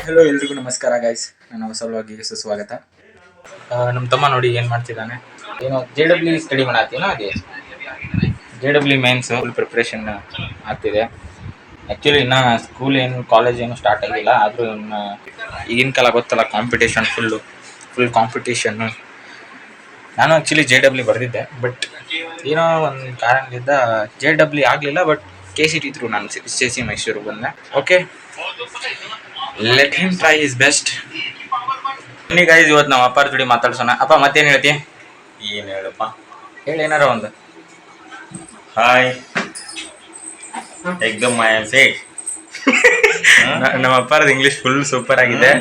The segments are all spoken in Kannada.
ಹಲೋ ಎಲ್ರಿಗೂ ನಮಸ್ಕಾರ ಗೈಸ್, ನನ್ನ ಹೊಸ ವ್ಲಾಗಿಗೆ ಸುಸ್ವಾಗತ. ನಮ್ಮ ತಮ್ಮ ನೋಡಿ ಏನು ಮಾಡ್ತಿದ್ದಾನೆ, ಏನೋ JEE ಸ್ಟಡಿ ಮಾಡತ್ತೀನೋ, ಅದೇ JEE ಮೇನ್ಸ್ ಫುಲ್ ಪ್ರಿಪ್ರೇಷನ್ ಆಗ್ತಿದೆ. ಆ್ಯಕ್ಚುಲಿ ಇನ್ನು ಸ್ಕೂಲ್ ಏನು ಕಾಲೇಜ್ ಏನು ಸ್ಟಾರ್ಟ್ ಆಗಿಲ್ಲ, ಆದರೂ ಇನ್ನು ಈಗಿನ ಕಾಲ ಗೊತ್ತಲ್ಲ, ಕಾಂಪಿಟೇಷನ್ ಫುಲ್ ಕಾಂಪಿಟೇಷನ್ನು. ನಾನು ಆ್ಯಕ್ಚುಲಿ JEE ಬರೆದಿದ್ದೆ, ಬಟ್ ಏನೋ ಒಂದು ಕಾರಣದಿಂದ JEE ಆಗಲಿಲ್ಲ. ಬಟ್ KCT ಥ್ರೂ ನಾನು CC ಮೈಸೂರು ಬಂದೆ. Okay, let him try his best. ಬನ್ನಿ ಗೈಸ್, ಇವತ್ತು ನಾವು ಅಪ್ಪಾರ ಜೋಡಿ ಮಾತಾಡ್ಸೋಣ. ಅಪ್ಪ ಮತ್ತೇನು ಹೇಳ್ತಿ? ಏನು ಹೇಳಪ್ಪ, ಹೇಳಿ ಏನಾರ ಒಂದು. ಹಾಯ್, ಎಕ್ದಮ್ ಐ ಆಮ್ ಸೇಟ್. ನಮ್ಮ ಅಪ್ಪಾರದ್ದು ಇಂಗ್ಲೀಷ್ ಫುಲ್ ಸೂಪರ್ ಆಗಿದೆ.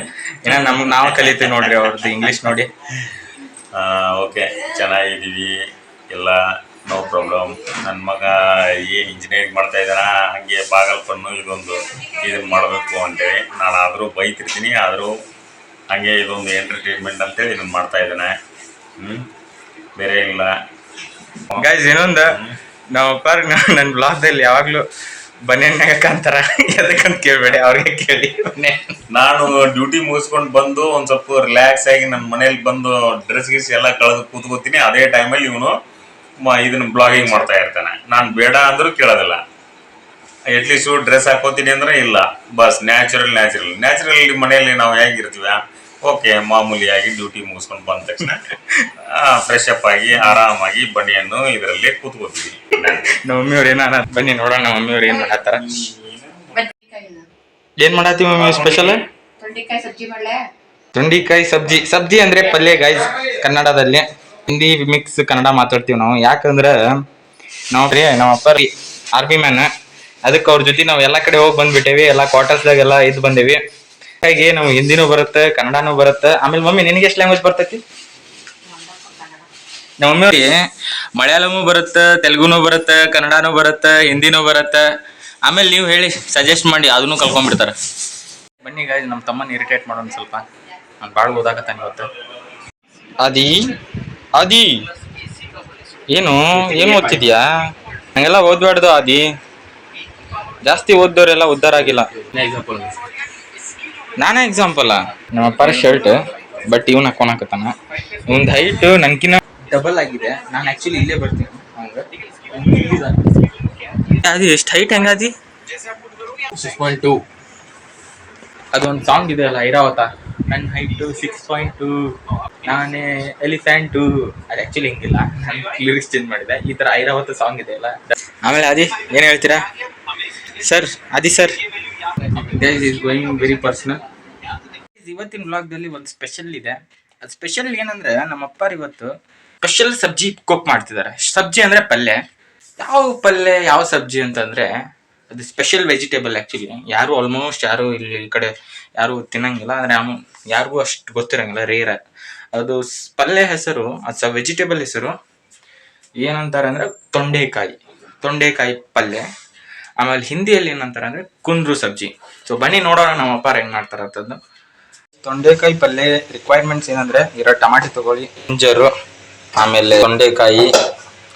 ಏನೋ ನಾವು ಕಲಿತೀವಿ ನೋಡ್ರಿ ಅವ್ರದ್ದು ಇಂಗ್ಲೀಷ್ ನೋಡಿ. ಓಕೆ, ಚೆನ್ನಾಗಿದ್ದೀವಿ ಎಲ್ಲ, ನೋ ಪ್ರಾಬ್ಲಮ್. ನನ್ನ ಮಗ ಏನು ಇಂಜಿನಿಯರಿಂಗ್ ಮಾಡ್ತಾ ಇದ್ದಾನ, ಹಾಗೆ ಬಾಗಲ್ಪನ್ನು ಇದನ್ನು ಮಾಡಬೇಕು ಅಂತೇಳಿ ನಾನು ಆದರೂ ಬೈತಿರ್ತೀನಿ. ಆದರೂ ಹಾಗೆ ಇದೊಂದು ಎಂಟರ್ಟೈನ್ಮೆಂಟ್ ಅಂತೇಳಿ ಇದನ್ನು ಮಾಡ್ತಾ ಇದ್ದಾನೆ. ಬೇರೆ ಇಲ್ಲ ಗೈಸ್. ಇನ್ನೊಂದು, ನಮ್ಮ ಅಪ್ಪಾರ ನನ್ನ ಬ್ಲಾಗ್ದಲ್ಲಿ ಯಾವಾಗಲೂ ಬನ್ನೇನಾಗ ಕಾಣ್ತಾರ, ಎದಕ್ಕಂತ ಕೇಳಬೇಡಿ, ಅವ್ರಿಗೆ ಕೇಳಿ. ನಾನು ಡ್ಯೂಟಿ ಮುಗಿಸ್ಕೊಂಡು ಬಂದು ಒಂದು ಸ್ವಲ್ಪ ರಿಲ್ಯಾಕ್ಸ್ ಆಗಿ ನನ್ನ ಮನೇಲಿ ಬಂದು ಡ್ರೆಸ್ ಗೀಸ್ ಎಲ್ಲ ಕಳೆದು ಕೂತ್ಕೋತೀನಿ. ಅದೇ ಟೈಮಲ್ಲಿ ಇವನು ಇದನ್ನು ಬ್ಲಾಗಿಂಗ್ ಮಾಡ್ತಾ ಇರ್ತಾನೆ. ನಾನು ಬೇಡ ಅಂದರೂ ಕೇಳೋದಿಲ್ಲ. ಅಟ್ಲೀಸ್ಟ್ ಡ್ರೆಸ್ ಹಾಕೋತೀನಿ ಅಂದರೆ ಇಲ್ಲ, ಬಸ್ ನ್ಯಾಚುರಲ್ ಮನೆಯಲ್ಲಿ ನಾವು ಹೇಗಿರ್ತೀವಿ, ಓಕೆ, ಮಾಮೂಲಿಯಾಗಿ ಡ್ಯೂಟಿ ಮುಗಿಸ್ಕೊಂಡು ಬಂದ ತಕ್ಷಣ ಫ್ರೆಶ್ ಅಪ್ ಆಗಿ ಆರಾಮಾಗಿ ಬನ್ನಿಯನ್ನು ಇದರಲ್ಲಿ ಕೂತ್ಕೋತೀವಿ. ನಮ್ಮ ಮಮ್ಮಿಯವ್ರು ಏನಾರ ಬನ್ನಿ ನೋಡೋಣ. ನಮ್ಮ ಮಮ್ಮಿಯವ್ರು ಏನು ಮಾಡತ್ತಾರ, ಏನು ಮಾಡತ್ತೀವಿ ಮಮ್ಮಿ ಸ್ಪೆಷಲ್? ತೊಂಡೆಕಾಯಿ ಸಬ್ಜಿ ಅಂದ್ರೆ ಪಲ್ಯ ಗೈಸ್. ಕನ್ನಡದಲ್ಲಿ ಹಿಂದಿ ಮಿಕ್ಸ್ ಕನ್ನಡ ಮಾತಾಡ್ತೀವಿ ನಾವು. ಯಾಕಂದ್ರೆ ನಮ್ಮ ಅಪ್ಪ ಆರ್ಮಿ ಮ್ಯಾನ್, ಅದಕ್ಕೆ ಅವ್ರ ಜೊತೆ ನಾವು ಎಲ್ಲ ಕಡೆ ಹೋಗಿ ಬಂದ್ಬಿಟ್ಟೇವಿ. ಎಲ್ಲ ಕ್ವಾರ್ಟರ್ಸ್ದಾಗೆಲ್ಲ ಇದ್ದು ಬಂದೇವಿ. ಹಾಗಾಗಿ ನಾವು ಹಿಂದಿನೂ ಬರುತ್ತೆ, ಕನ್ನಡನೂ ಬರುತ್ತೆ. ಆಮೇಲೆ ಮಮ್ಮಿ ನಿನಗೆ ಎಷ್ಟು ಲ್ಯಾಂಗ್ವೇಜ್ ಬರ್ತೈತಿ? ನಮ್ಮ ಮಮ್ಮಿಯವ್ರಿಗೆ ಮಲಯಾಳಮೂ ಬರುತ್ತೆ, ತೆಲುಗುನೂ ಬರುತ್ತೆ, ಕನ್ನಡನೂ ಬರುತ್ತೆ, ಹಿಂದಿನೂ ಬರುತ್ತೆ. ಆಮೇಲೆ ನೀವು ಹೇಳಿ, ಸಜೆಸ್ಟ್ ಮಾಡಿ, ಅದನ್ನು ಕಲ್ಕೊಂಡ್ಬಿಡ್ತಾರೆ. ಬನ್ನಿ ಗಾಯ್ಸ್, ನಮ್ಮ ತಮ್ಮನ ಇರಿಟೇಟ್ ಮಾಡೋಣ ಸ್ವಲ್ಪ. ನಾನು ಭಾಳ ಓದಾಕತ್ತಾನೆ ಇವತ್ತು. ಆದಿ ಏನು ಓದ್ತಿದ್ಯಾ? ಹಂಗೆಲ್ಲ ಓದ್ಬಾರ್ದು ಆದಿ. ಜಾಸ್ತಿ ಓದ್ದವ್ರೆಲ್ಲ ಉದ್ಧಾರ ಆಗಿಲ್ಲ. ನಾನೇ ಎಕ್ಸಾಂಪಲ್. ನಮ್ಮ ಅಪ್ಪಾರ ಶರ್ಟ್, ಬಟ್ ಇವನ್ ಹಾಕೊಳಕತ್ತಾನ. ಇವಂದು ಹೈಟ್ ನನ್ಕಿನ್ನ ಡಬಲ್ ಆಗಿದೆ. ನಾನು ಆ್ಯಕ್ಚುಲಿ ಇಲ್ಲೇ ಬರ್ತೀನಿ. ಅದು ಎಷ್ಟು ಹೈಟ್ ಹೆಂಗಾದಿ? 6.2. ಅದೊಂದು ಸಾಂಗ್ ಇದೆ ಅಲ್ಲ, ಐರಾವತ, ನನ್ನ ಹೈಟು 6.2, ನಾನೇ ಎಲಿಫೆಂಟು. ಅದು ಆ್ಯಕ್ಚುಲಿ ಹಿಂಗಿಲ್ಲ, ನಾನು ಲಿರಿಕ್ಸ್ ಚೇಂಜ್ ಮಾಡಿದೆ. ಈ ಥರ ಐರಾವತ ಸಾಂಗ್ ಇದೆ ಅಲ್ಲ. ಆಮೇಲೆ ಆದಿ ಏನು ಹೇಳ್ತೀರಾ sir? Adi sir, this is going very personal. ಇವತ್ತಿನ ವ್ಲಾಗ್ದಲ್ಲಿ ಒಂದು ಸ್ಪೆಷಲ್ ಇದೆ. ಅದು ಸ್ಪೆಷಲ್ ಏನಂದ್ರೆ, ನಮ್ಮ ಅಪ್ಪಾರು ಇವತ್ತು ಸ್ಪೆಷಲ್ ಸಬ್ಜಿ ಕುಕ್ ಮಾಡ್ತಿದ್ದಾರೆ. ಸಬ್ಜಿ ಅಂದರೆ ಪಲ್ಯ. ಯಾವ ಪಲ್ಯ, ಯಾವ ಸಬ್ಜಿ ಅಂತಂದರೆ ಅದು ಸ್ಪೆಷಲ್ ವೆಜಿಟೇಬಲ್. ಆ್ಯಕ್ಚುಲಿ ಆಲ್ಮೋಸ್ಟ್ ಯಾರು ಇಲ್ಲಿ ಈ ಕಡೆ ಯಾರು ತಿನ್ನಂಗಿಲ್ಲ. ಅಂದರೆ ಯಾರಿಗೂ ಅಷ್ಟು ಗೊತ್ತಿರಂಗಿಲ್ಲ, ರೇರ. ಅದು ಪಲ್ಯ ಹೆಸರು, ಅದು ವೆಜಿಟೇಬಲ್ ಹೆಸರು ಏನಂತಾರೆ ಅಂದರೆ ತೊಂಡೆಕಾಯಿ ಪಲ್ಯ. ಆಮೇಲೆ ಹಿಂದಿಯಲ್ಲಿ ಏನಂತಾರೆ ಅಂದರೆ ಕುಂದ್ರು ಸಬ್ಜಿ. ಸೊ ಬನ್ನಿ ನೋಡೋಣ ನಮ್ಮ ಅಪ್ಪಾರ ಹೆಂಗೆ ಮಾಡ್ತಾರೆ ಅಂತದ್ದು. ತೊಂಡೆಕಾಯಿ ಪಲ್ಯ ರಿಕ್ವೈರ್ಮೆಂಟ್ಸ್ ಏನಂದರೆ, ಇರೋ ಟಮಾಟಿ ತೊಗೊಳ್ಳಿ, ಜಿಂಜರು, ಆಮೇಲೆ ತೊಂಡೆಕಾಯಿ,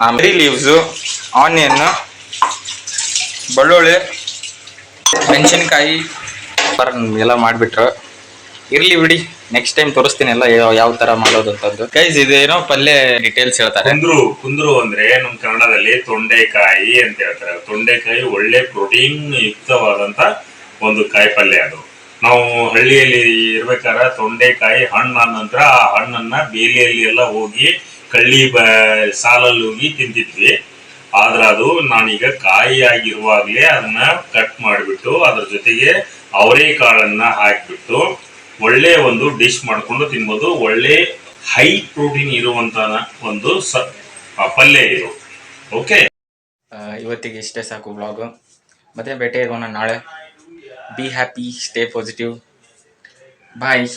ಆಮೇಲೆ ಲೀವ್ಸು, ಆನಿಯನ್ನು, ಬೆಳ್ಳುಳ್ಳಿ, ಮೆಣಸಿನ್ಕಾಯಿ ಎಲ್ಲ ಮಾಡಿಬಿಟ್ರು. ಇರಲಿ ಬಿಡಿ, ನೆಕ್ಸ್ಟ್ ಟೈಮ್ ತೋರಿಸ್ತೀನಿ ಎಲ್ಲ ಯಾವ ಥರ ಮಾಡೋದು ಅಂತಂದು. ಗೈಸ್, ಇದೇನೋ ಪಲ್ಯ ಡೀಟೇಲ್ಸ್ ಹೇಳ್ತಾರೆ. ಕುಂದ್ರು ಅಂದ್ರೆ ನಮ್ಮ ಕನ್ನಡದಲ್ಲಿ ತೊಂಡೆಕಾಯಿ ಅಂತ ಹೇಳ್ತಾರೆ. ತೊಂಡೆಕಾಯಿ ಒಳ್ಳೆ ಪ್ರೋಟೀನ್ ಯುಕ್ತವಾದಂತ ಒಂದು ಕಾಯಿ ಪಲ್ಯ. ಅದು ನಾವು ಹಳ್ಳಿಯಲ್ಲಿ ಇರ್ಬೇಕಾದ್ರೆ ತೊಂಡೆಕಾಯಿ ಹಣ್ಣು ನಂತರ ಆ ಹಣ್ಣನ್ನ ಬೇಲಿಯಲ್ಲಿ ಎಲ್ಲ ಹೋಗಿ ಸಾಲಲ್ಲಿ ಹೋಗಿ ತಿಂತಿದ್ವಿ. ಆದ್ರೆ ಅದು ನಾನೀಗ ಕಾಯಿಯಾಗಿರುವಾಗಲೇ ಅದನ್ನ ಕಟ್ ಮಾಡಿಬಿಟ್ಟು ಅದ್ರ ಜೊತೆಗೆ ಅವರೆಕಾಳನ್ನ ಹಾಕಿಬಿಟ್ಟು ಒಳ್ಳೆ ಒಂದು ಡಿಶ್ ಮಾಡ್ಕೊಂಡು ತಿನ್ಬೋದು. ಒಳ್ಳೆ ಹೈ ಪ್ರೋಟೀನ್ ಇರುವಂತ ಒಂದು ಪಲ್ಯ ಇದು. ಓಕೆ, ಇವತ್ತಿಗೆ ಇಷ್ಟೇ ಸಾಕು ವ್ಲಾಗು. ಮತ್ತೆ ಭೇಟಿಯಾಗೋಣ ನಾಳೆ. Be happy, stay positive, bye.